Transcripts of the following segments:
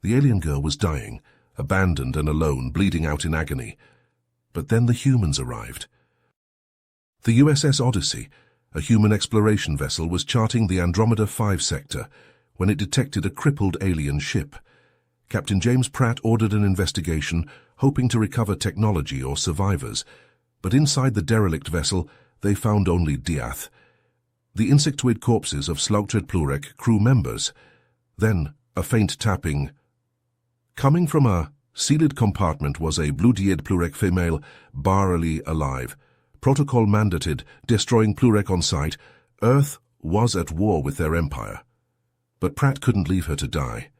The alien girl was dying, abandoned and alone, bleeding out in agony. But then the humans arrived. The USS Odyssey, a human exploration vessel, was charting the Andromeda 5 sector when it detected a crippled alien ship. Captain James Pratt ordered an investigation, hoping to recover technology or survivors, but inside the derelict vessel they found only Diath, the insectoid corpses of slaughtered Plurek crew members. Then a faint tapping. Coming from a sealed compartment was a blue-dead Plurek female, barely alive. Protocol mandated, destroying Plurek on sight. Earth was at war with their empire. But Pratt couldn't leave her to die.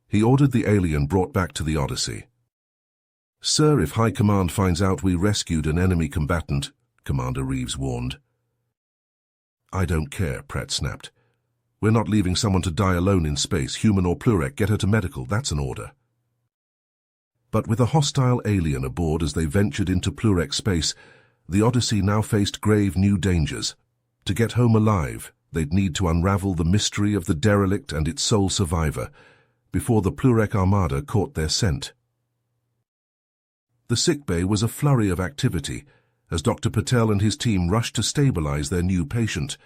He ordered the alien brought back to the Odyssey. "Sir, if High Command finds out we rescued an enemy combatant," Commander Reeves warned. "I don't care," Pratt snapped. "We're not leaving someone to die alone in space, human or Plurek. Get her to medical, that's an order." But with a hostile alien aboard as they ventured into Plurek space, the Odyssey now faced grave new dangers. To get home alive, they'd need to unravel the mystery of the derelict and its sole survivor, before the Plurek armada caught their scent. The sickbay was a flurry of activity, as Dr. Patel and his team rushed to stabilize their new patient.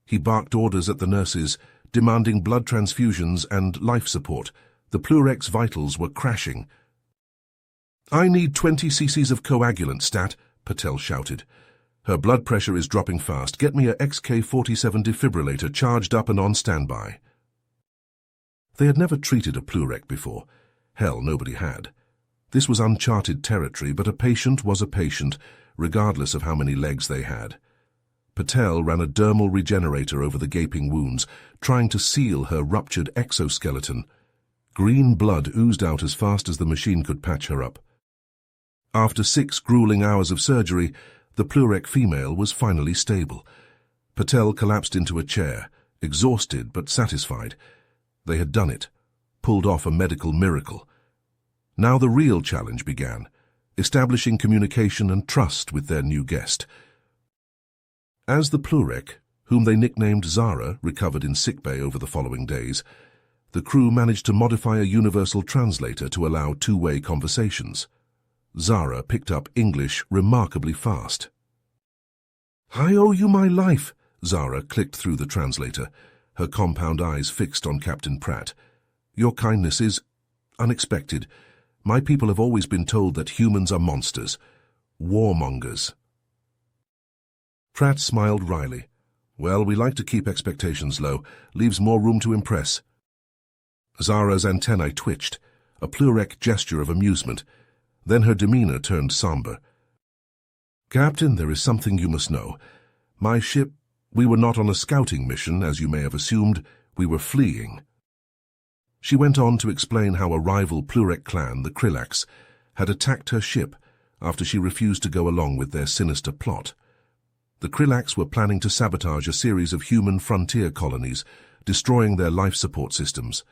He barked orders at the nurses, demanding blood transfusions and life support. The Plurek's vitals were crashing. "I need 20 cc's of coagulant, Stat," Patel shouted. "Her blood pressure is dropping fast. Get me a XK-47 defibrillator charged up and on standby." They had never treated a Plurek before. Hell, nobody had. This was uncharted territory, but a patient was a patient, regardless of how many legs they had. Patel ran a dermal regenerator over the gaping wounds, trying to seal her ruptured exoskeleton. Green blood oozed out as fast as the machine could patch her up. After 6 grueling hours of surgery, the Plurek female was finally stable. Patel collapsed into a chair, exhausted but satisfied. They had done it, pulled off a medical miracle. Now the real challenge began, establishing communication and trust with their new guest. As the Plurek, whom they nicknamed Zara, recovered in sickbay over the following days, the crew managed to modify a universal translator to allow two-way conversations. Zara picked up English remarkably fast. "I owe you my life," Zara clicked through the translator, her compound eyes fixed on Captain Pratt. "Your kindness is unexpected. My people have always been told that humans are monsters, warmongers." Pratt smiled wryly. "Well, we like to keep expectations low. Leaves more room to impress." Zara's antennae twitched, a Plurek gesture of amusement. Then her demeanor turned somber. "Captain, there is something you must know. My ship, we were not on a scouting mission, as you may have assumed. We were fleeing." She went on to explain how a rival Plurek clan, the Krilax, had attacked her ship after she refused to go along with their sinister plot. The Krilax were planning to sabotage a series of human frontier colonies, destroying their life support systems.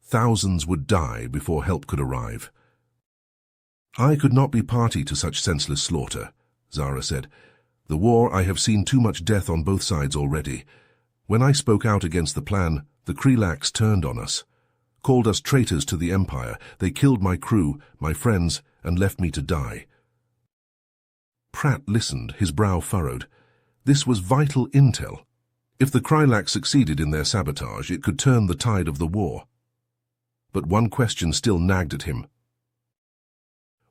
Thousands would die before help could arrive. "I could not be party to such senseless slaughter," Zara said. "The war, I have seen too much death on both sides already. When I spoke out against the plan, the Krilax turned on us, called us traitors to the Empire. They killed my crew, my friends, and left me to die." Pratt listened, his brow furrowed. This was vital intel. If the Krilax succeeded in their sabotage, it could turn the tide of the war. But one question still nagged at him.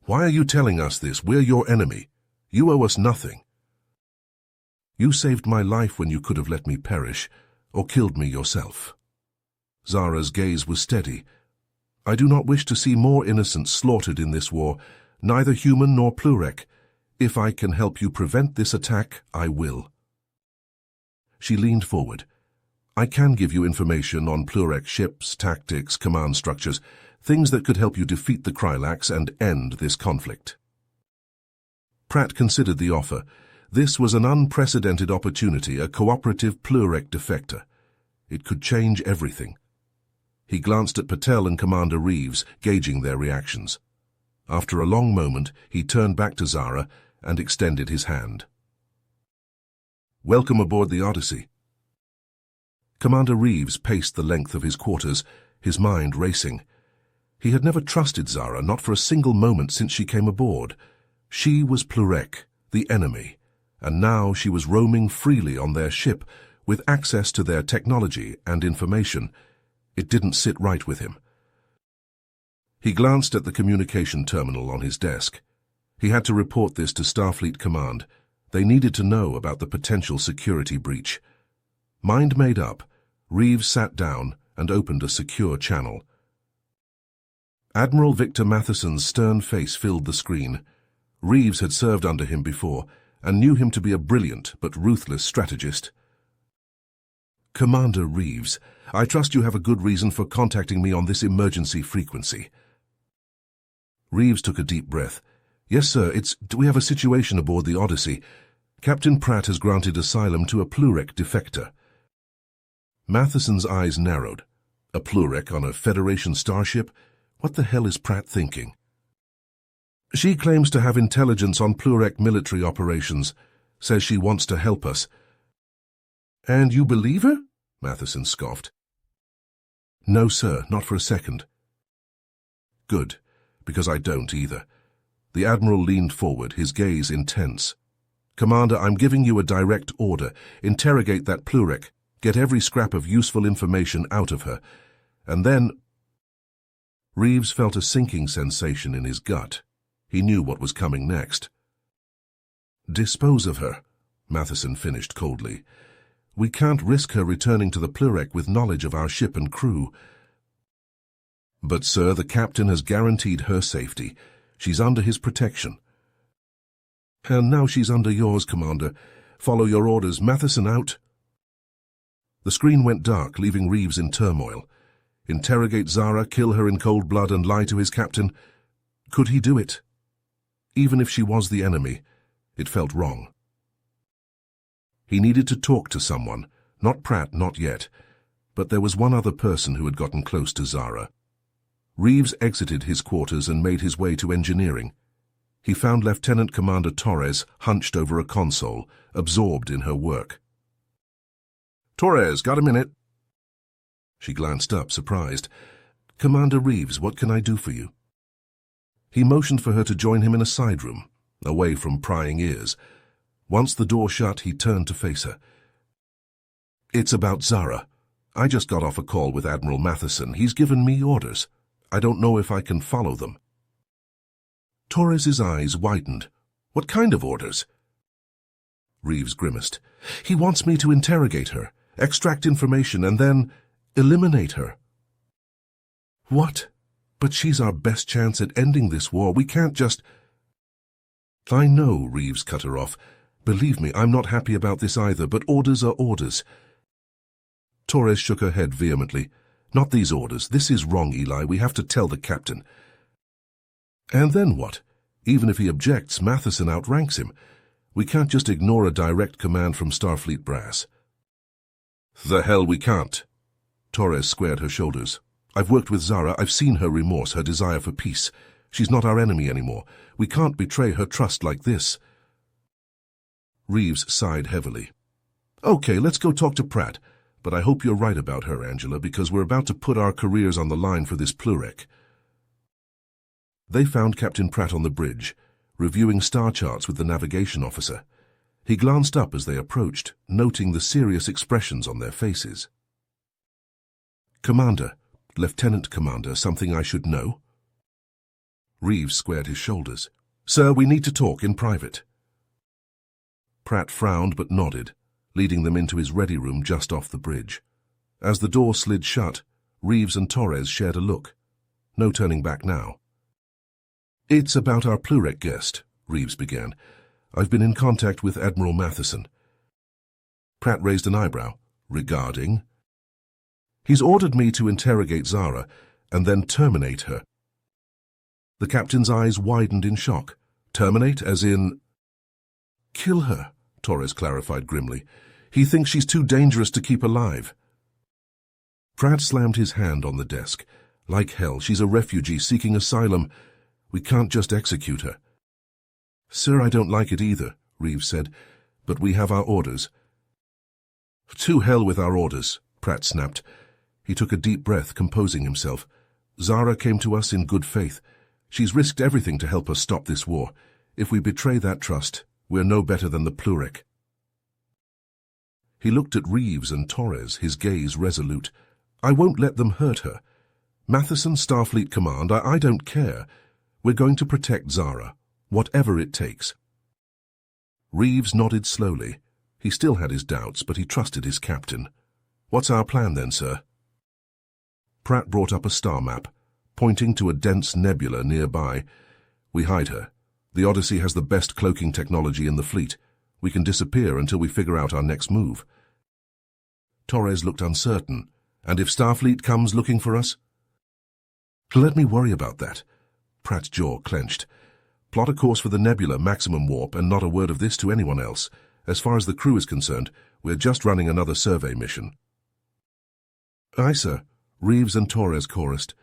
"Why are you telling us this? We're your enemy. You owe us nothing." "You saved my life when you could have let me perish, or killed me yourself." Zara's gaze was steady. "I do not wish to see more innocents slaughtered in this war, neither human nor Plurek. If I can help you prevent this attack, I will." She leaned forward. "I can give you information on Plurek ships, tactics, command structures, things that could help you defeat the Krilax and end this conflict." Pratt considered the offer. This was an unprecedented opportunity, a cooperative Plurek defector. It could change everything. He glanced at Patel and Commander Reeves, gauging their reactions. After a long moment, he turned back to Zara and extended his hand. "Welcome aboard the Odyssey." Commander Reeves paced the length of his quarters, his mind racing. He had never trusted Zara, not for a single moment since she came aboard. She was Plurek, the enemy, and now she was roaming freely on their ship with access to their technology and information. It didn't sit right with him. He glanced at the communication terminal on his desk. He had to report this to Starfleet Command. They needed to know about the potential security breach. Mind made up, Reeves sat down and opened a secure channel. Admiral Victor Matheson's stern face filled the screen. Reeves had served under him before and knew him to be a brilliant but ruthless strategist. Commander Reeves, I trust you have a good reason for contacting me on this emergency frequency. Reeves took a deep breath. Yes, sir, we have a situation aboard the Odyssey. Captain Pratt has granted asylum to a Plurek defector. Matheson's eyes narrowed. A Plurek on a Federation starship? What the hell is Pratt thinking? She claims to have intelligence on Plurek military operations, says she wants to help us. And you believe her? Matheson scoffed. No, sir, not for a second. Good, because I don't either. The Admiral leaned forward, his gaze intense. Commander, I'm giving you a direct order. Interrogate that Plurek. Get every scrap of useful information out of her. And then... Reeves felt a sinking sensation in his gut. He knew what was coming next. Dispose of her, Matheson finished coldly. We can't risk her returning to the Plurek with knowledge of our ship and crew. But, sir, the captain has guaranteed her safety. She's under his protection. And now she's under yours, Commander. Follow your orders. Matheson out. The screen went dark, leaving Reeves in turmoil. Interrogate Zara, kill her in cold blood, and lie to his captain. Could he do it? Even if she was the enemy, it felt wrong. He needed to talk to someone. Not Pratt, not yet. But there was one other person who had gotten close to Zara. Reeves exited his quarters and made his way to engineering. He found Lieutenant Commander Torres hunched over a console, absorbed in her work. Torres, got a minute? She glanced up, surprised. Commander Reeves, what can I do for you? He motioned for her to join him in a side room, away from prying ears. Once the door shut, he turned to face her. It's about Zara. I just got off a call with Admiral Matheson. He's given me orders. I don't know if I can follow them. Torres's eyes widened. What kind of orders? Reeves grimaced. He wants me to interrogate her, extract information, and then eliminate her. What? But she's our best chance at ending this war. We can't just... I know, Reeves cut her off. Believe me, I'm not happy about this either, but orders are orders. Torres shook her head vehemently. Not these orders. This is wrong, Eli. We have to tell the captain. And then what? Even if he objects, Matheson outranks him. We can't just ignore a direct command from Starfleet brass. The hell we can't. Torres squared her shoulders. I've worked with Zara. I've seen her remorse, her desire for peace. She's not our enemy anymore. We can't betray her trust like this. Reeves sighed heavily. Okay, let's go talk to Pratt. But I hope you're right about her, Angela, because we're about to put our careers on the line for this Plurek. They found Captain Pratt on the bridge, reviewing star charts with the navigation officer. He glanced up as they approached, noting the serious expressions on their faces. Commander, Lieutenant Commander, something I should know? Reeves squared his shoulders. Sir, we need to talk in private. Pratt frowned but nodded, leading them into his ready room just off the bridge. As the door slid shut, Reeves and Torres shared a look. No turning back now. It's about our Plurek guest, Reeves began. I've been in contact with Admiral Matheson. Pratt raised an eyebrow. Regarding? He's ordered me to interrogate Zara and then terminate her. The captain's eyes widened in shock. Terminate, as in... Kill her, Torres clarified grimly. He thinks she's too dangerous to keep alive. Pratt slammed his hand on the desk. Like hell, she's a refugee seeking asylum. We can't just execute her. Sir, I don't like it either, Reeves said, but we have our orders. To hell with our orders, Pratt snapped. He took a deep breath, composing himself. Zara came to us in good faith. She's risked everything to help us stop this war. If we betray that trust, we're no better than the Plurek." He looked at Reeves and Torres, his gaze resolute. "I won't let them hurt her. Matheson, Starfleet Command, I don't care. We're going to protect Zara, whatever it takes." Reeves nodded slowly. He still had his doubts, but he trusted his captain. "What's our plan then, sir?" Pratt brought up a star map, pointing to a dense nebula nearby. "We hide her. The Odyssey has the best cloaking technology in the fleet. We can disappear until we figure out our next move." Torres looked uncertain. "And if Starfleet comes looking for us?" "Let me worry about that." Pratt's jaw clenched. "Plot a course for the nebula, maximum warp, and not a word of this to anyone else. As far as the crew is concerned, we're just running another survey mission." "Aye, sir," Reeves and Torres chorused.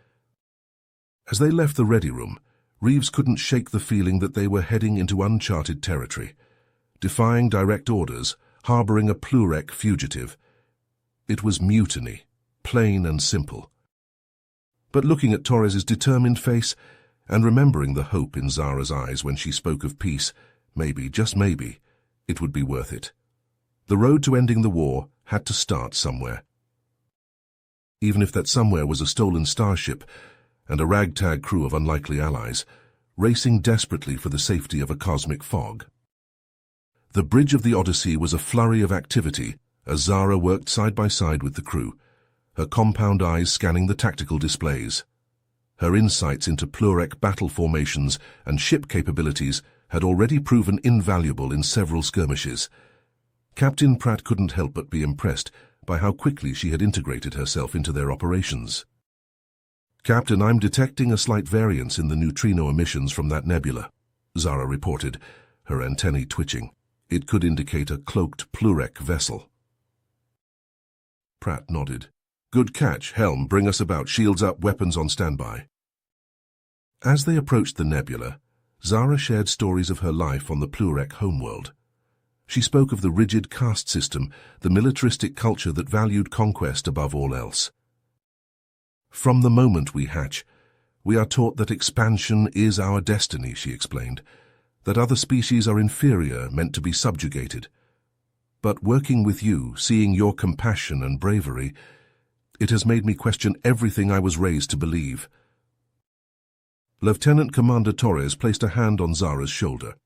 As they left the ready room, Reeves couldn't shake the feeling that they were heading into uncharted territory, defying direct orders, harboring a Plurek fugitive. It was mutiny, plain and simple. But looking at Torres's determined face, and remembering the hope in Zara's eyes when she spoke of peace, maybe, just maybe, it would be worth it. The road to ending the war had to start somewhere. Even if that somewhere was a stolen starship and a ragtag crew of unlikely allies, racing desperately for the safety of a cosmic fog. The bridge of the Odyssey was a flurry of activity as Zara worked side by side with the crew, her compound eyes scanning the tactical displays. Her insights into Plurek battle formations and ship capabilities had already proven invaluable in several skirmishes. Captain Pratt couldn't help but be impressed by how quickly she had integrated herself into their operations. "Captain, I'm detecting a slight variance in the neutrino emissions from that nebula," Zara reported, her antennae twitching. "It could indicate a cloaked Plurek vessel." Pratt nodded. "Good catch. Helm, bring us about. Shields up, weapons on standby." As they approached the nebula, Zara shared stories of her life on the Plurek homeworld. She spoke of the rigid caste system, the militaristic culture that valued conquest above all else. "From the moment we hatch, we are taught that expansion is our destiny," she explained, "that other species are inferior, meant to be subjugated. But working with you, seeing your compassion and bravery, it has made me question everything I was raised to believe." Lieutenant Commander Torres placed a hand on Zara's shoulder.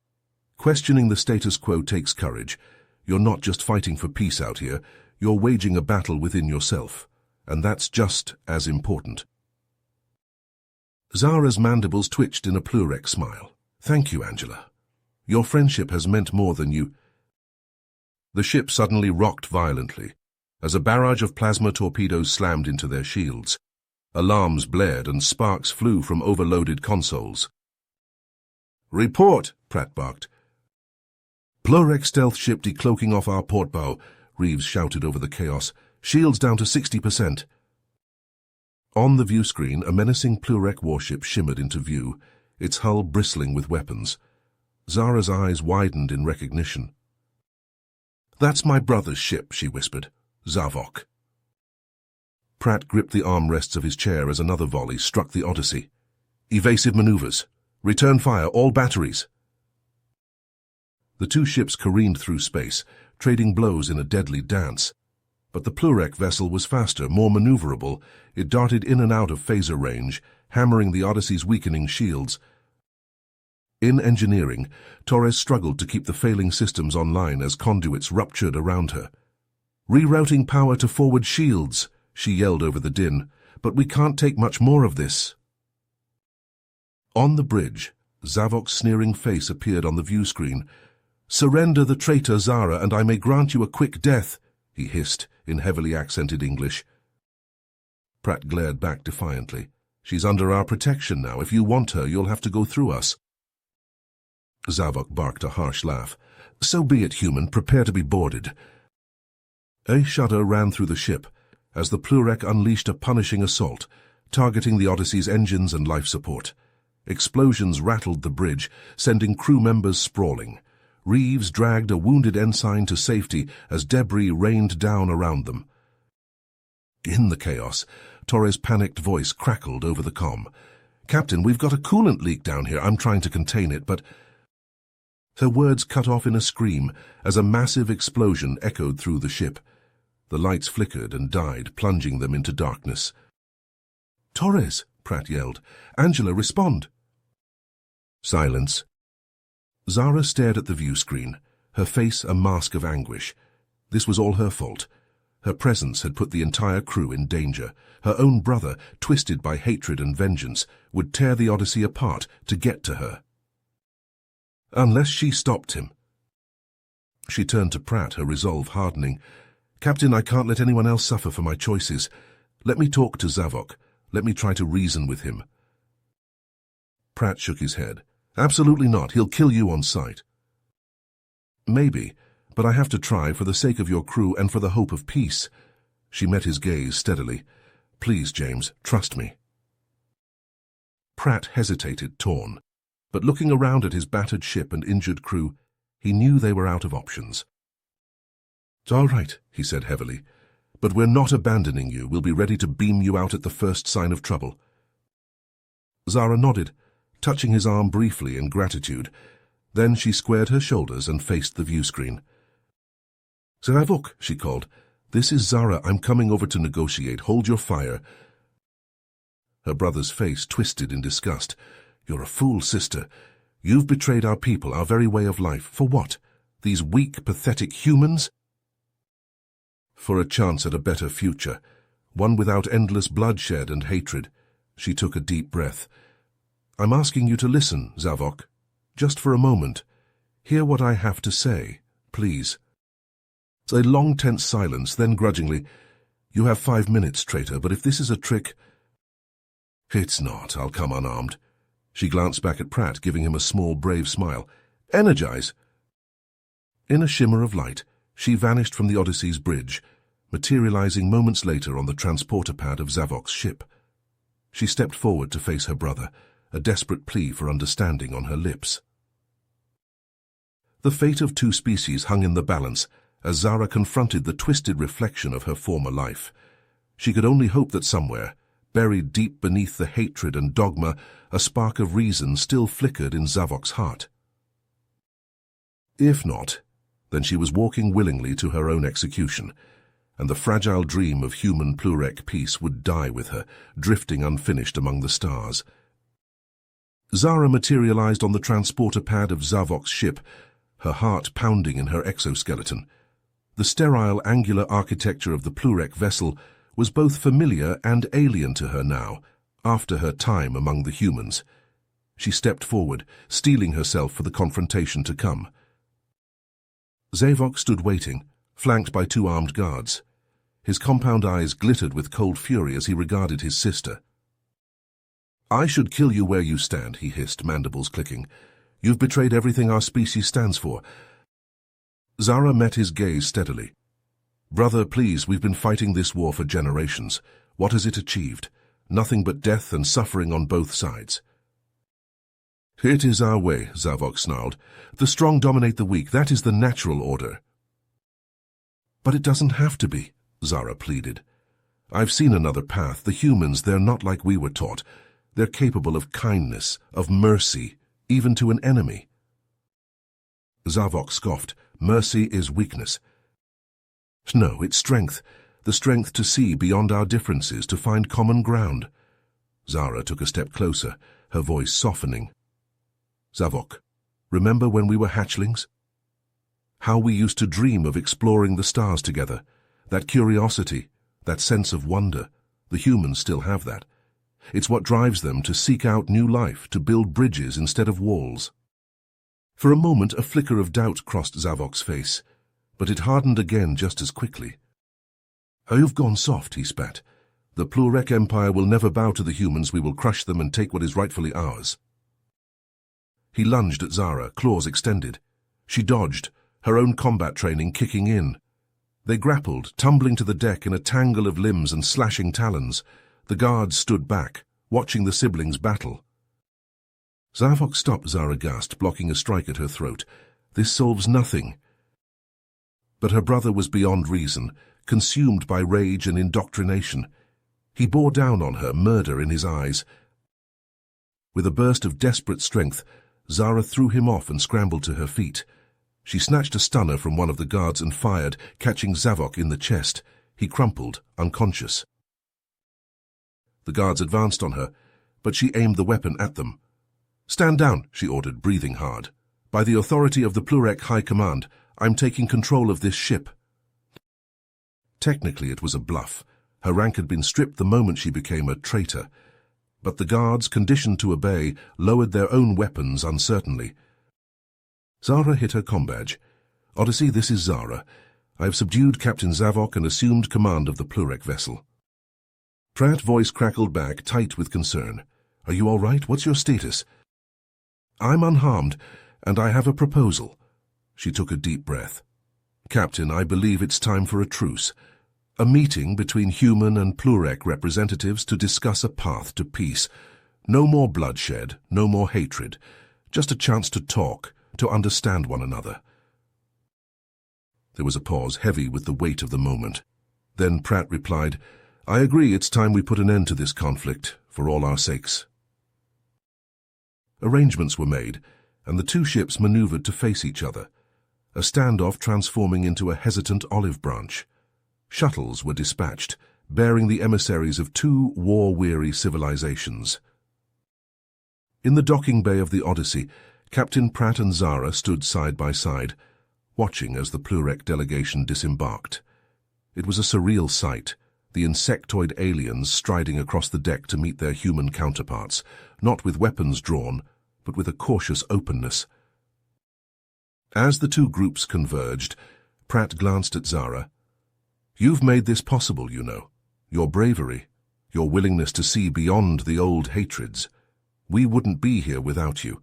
"Questioning the status quo takes courage. You're not just fighting for peace out here, you're waging a battle within yourself, and that's just as important." Zara's mandibles twitched in a Plurek smile. "Thank you, Angela. Your friendship has meant more than you—" The ship suddenly rocked violently as a barrage of plasma torpedoes slammed into their shields. Alarms blared and sparks flew from overloaded consoles. "Report!" Pratt barked. "Plurek stealth ship decloaking off our port bow," Reeves shouted over the chaos. "Shields down to 60%. On the view screen, a menacing Plurek warship shimmered into view, its hull bristling with weapons. Zara's eyes widened in recognition. "That's my brother's ship," she whispered. "Zavok." Pratt gripped the armrests of his chair as another volley struck the Odyssey. "Evasive maneuvers. Return fire, all batteries." The two ships careened through space, trading blows in a deadly dance. But the Plurek vessel was faster, more maneuverable. It darted in and out of phaser range, hammering the Odyssey's weakening shields. In engineering, Torres struggled to keep the failing systems online as conduits ruptured around her. "Rerouting power to forward shields," she yelled over the din. "But we can't take much more of this." On the bridge, Zavok's sneering face appeared on the view screen. "Surrender the traitor Zara, and I may grant you a quick death," he hissed in heavily accented English. Pratt glared back defiantly. "She's under our protection now. If you want her, you'll have to go through us." Zavok barked a harsh laugh. "So be it, human. Prepare to be boarded." A shudder ran through the ship as the Plurek unleashed a punishing assault, targeting the Odyssey's engines and life support. Explosions rattled the bridge, sending crew members sprawling. Reeves dragged a wounded ensign to safety as debris rained down around them. In the chaos, Torres' panicked voice crackled over the comm. "Captain, we've got a coolant leak down here. I'm trying to contain it, but—" Her words cut off in a scream as a massive explosion echoed through the ship. The lights flickered and died, plunging them into darkness. "Torres!" Pratt yelled. "Angela, respond!" Silence. Zara stared at the view screen, her face a mask of anguish. This was all her fault. Her presence had put the entire crew in danger. Her own brother, twisted by hatred and vengeance, would tear the Odyssey apart to get to her. Unless she stopped him. She turned to Pratt, her resolve hardening. "Captain, I can't let anyone else suffer for my choices. Let me talk to Zavok. Let me try to reason with him." Pratt shook his head. "Absolutely not. He'll kill you on sight." "Maybe, but I have to try for the sake of your crew and for the hope of peace." She met his gaze steadily. "Please, James, trust me." Pratt hesitated, torn, but looking around at his battered ship and injured crew, he knew they were out of options. "It's all right," he said heavily, "but we're not abandoning you. We'll be ready to beam you out at the first sign of trouble." Zara nodded, touching his arm briefly in gratitude. Then she squared her shoulders and faced the view screen. "Zavok," she called. "This is Zara. I'm coming over to negotiate. Hold your fire." Her brother's face twisted in disgust. "You're a fool, sister. You've betrayed our people, our very way of life. For what? These weak, pathetic humans?" "For a chance at a better future, one without endless bloodshed and hatred." She took a deep breath. "I'm asking you to listen, Zavok. Just for a moment. Hear what I have to say, please." A long, tense silence, then grudgingly, "You have 5 minutes, traitor, but if this is a trick—" "It's not. I'll come unarmed." She glanced back at Pratt, giving him a small, brave smile. "Energize!" In a shimmer of light, she vanished from the Odyssey's bridge, materializing moments later on the transporter pad of Zavok's ship. She stepped forward to face her brother, a desperate plea for understanding on her lips. The fate of two species hung in the balance as Zara confronted the twisted reflection of her former life. She could only hope that somewhere, buried deep beneath the hatred and dogma, a spark of reason still flickered in Zavok's heart. If not, then she was walking willingly to her own execution, and the fragile dream of human plurek peace would die with her, drifting unfinished among the stars. Zara materialized on the transporter pad of Zavok's ship, her heart pounding in her exoskeleton. The sterile, angular architecture of the plurek vessel was both familiar and alien to her now, after her time among the humans. She stepped forward, steeling herself for the confrontation to come. Zavok stood waiting, flanked by 2 armed guards. His compound eyes glittered with cold fury as he regarded his sister. "I should kill you where you stand," he hissed, mandibles clicking. "You've betrayed everything our species stands for." Zara met his gaze steadily. "Brother, please, we've been fighting this war for generations. What has it achieved? Nothing but death and suffering on both sides." "It is our way," Zavok snarled. "The strong dominate the weak. That is the natural order." "But it doesn't have to be," Zara pleaded. "I've seen another path. The humans, they're not like we were taught. They're capable of kindness, of mercy, even to an enemy." Zavok scoffed. "Mercy is weakness." "No, it's strength. The strength to see beyond our differences, to find common ground." Zara took a step closer, her voice softening. "Zavok, remember when we were hatchlings? How we used to dream of exploring the stars together. That curiosity, that sense of wonder, the humans still have that. It's what drives them to seek out new life, to build bridges instead of walls." For a moment, a flicker of doubt crossed Zavok's face, but it hardened again just as quickly. "Oh, you've gone soft," he spat. "The Plurek Empire will never bow to the humans. We will crush them and take what is rightfully ours." He lunged at Zara, claws extended. She dodged, her own combat training kicking in. They grappled, tumbling to the deck in a tangle of limbs and slashing talons. The guards stood back, watching the siblings battle. Zavok stopped, Zara gasped, blocking a strike at her throat. "This solves nothing." But her brother was beyond reason, consumed by rage and indoctrination. He bore down on her, murder in his eyes. With a burst of desperate strength, Zara threw him off and scrambled to her feet. She snatched a stunner from one of the guards and fired, catching Zavok in the chest. He crumpled, unconscious. The guards advanced on her, but she aimed the weapon at them. "Stand down," she ordered, breathing hard. "By the authority of the Plurek High Command, I'm taking control of this ship." Technically, it was a bluff. Her rank had been stripped the moment she became a traitor. But the guards, conditioned to obey, lowered their own weapons uncertainly. Zara hit her comm badge. "Odyssey, this is Zara. I have subdued Captain Zavok and assumed command of the Plurek vessel." Pratt's voice crackled back, tight with concern. "Are you all right? What's your status?" "I'm unharmed, and I have a proposal." She took a deep breath. "Captain, I believe it's time for a truce. A meeting between human and Plurek representatives to discuss a path to peace. No more bloodshed, no more hatred. Just a chance to talk, to understand one another." There was a pause, heavy with the weight of the moment. Then Pratt replied, "I agree, it's time we put an end to this conflict, for all our sakes." Arrangements were made, and the two ships maneuvered to face each other, a standoff transforming into a hesitant olive branch. Shuttles were dispatched, bearing the emissaries of two war-weary civilizations. In the docking bay of the Odyssey, Captain Pratt and Zara stood side by side, watching as the Plurek delegation disembarked. It was a surreal sight, the insectoid aliens striding across the deck to meet their human counterparts, not with weapons drawn, but with a cautious openness. As the two groups converged, Pratt glanced at Zara. "You've made this possible, you know. Your bravery, your willingness to see beyond the old hatreds. We wouldn't be here without you."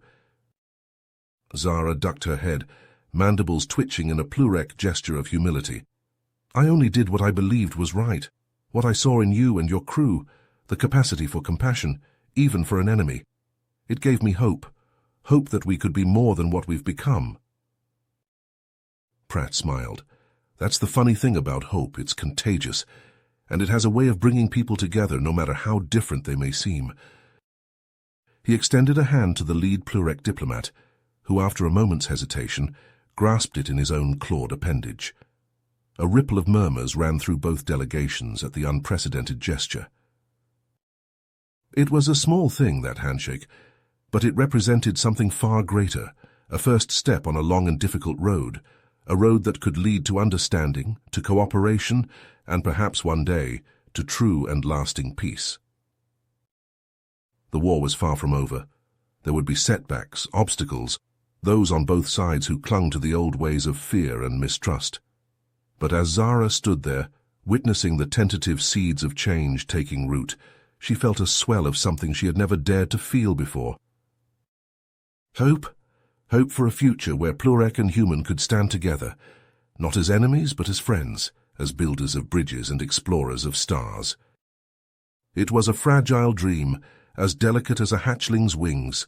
Zara ducked her head, mandibles twitching in a Plurek gesture of humility. "I only did what I believed was right, what I saw in you and your crew, the capacity for compassion, even for an enemy. It gave me hope that we could be more than what we've become." Pratt smiled. "That's the funny thing about hope, it's contagious, and it has a way of bringing people together no matter how different they may seem." He extended a hand to the lead Plurek diplomat, who, after a moment's hesitation, grasped it in his own clawed appendage. A ripple of murmurs ran through both delegations at the unprecedented gesture. It was a small thing, that handshake, but it represented something far greater, a first step on a long and difficult road, a road that could lead to understanding, to cooperation, and perhaps one day, to true and lasting peace. The war was far from over. There would be setbacks, obstacles, those on both sides who clung to the old ways of fear and mistrust. But as Zara stood there, witnessing the tentative seeds of change taking root, she felt a swell of something she had never dared to feel before. Hope? Hope for a future where Plurek and human could stand together, not as enemies but as friends, as builders of bridges and explorers of stars. It was a fragile dream, as delicate as a hatchling's wings,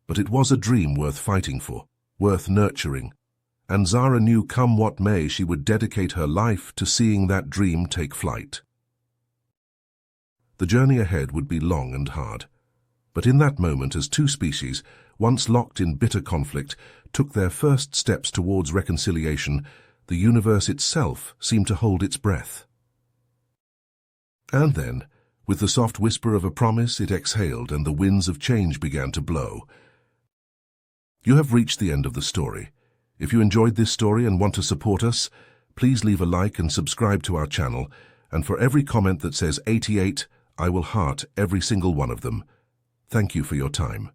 but it was a dream worth fighting for, worth nurturing, and Zara knew come what may she would dedicate her life to seeing that dream take flight. The journey ahead would be long and hard, but in that moment as two species, once locked in bitter conflict, took their first steps towards reconciliation, the universe itself seemed to hold its breath. And then, with the soft whisper of a promise, it exhaled and the winds of change began to blow. You have reached the end of the story. If you enjoyed this story and want to support us, please leave a like and subscribe to our channel, and for every comment that says 88, I will heart every single one of them. Thank you for your time.